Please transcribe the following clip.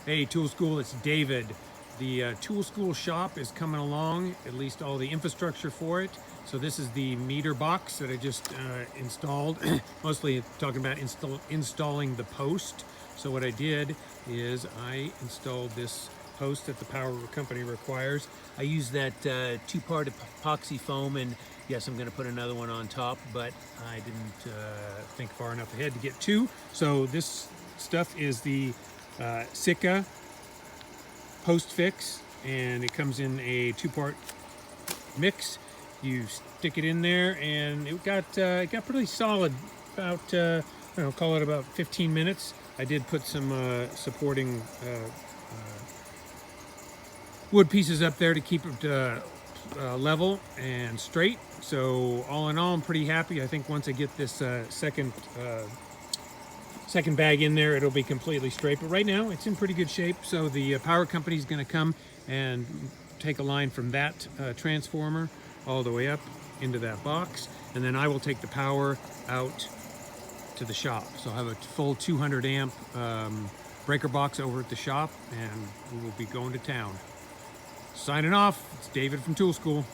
Hey, Tool School, it's David. The Tool School shop is coming along, at least all the infrastructure for it. So this is the meter box that I just installed, mostly talking about installing the post. So what I did is I installed this post that the power company requires. I use that two-part epoxy foam, and yes, I'm going to put another one on top, but I didn't think far enough ahead to get two. So this stuff is the Sika post fix, and it comes in a two-part mix. You stick it in there, and it got pretty solid. About I don't know, call it about 15 minutes. I did put some supporting wood pieces up there to keep it level and straight. So all in all, I'm pretty happy. I think once I get this second bag in there, it'll be completely straight. But right now, it's in pretty good shape. So the power company is going to come and take a line from that transformer all the way up into that box, and then I will take the power out to the shop. So I'll have a full 200 amp breaker box over at the shop, and we will be going to town. Signing off, it's David from Tool School.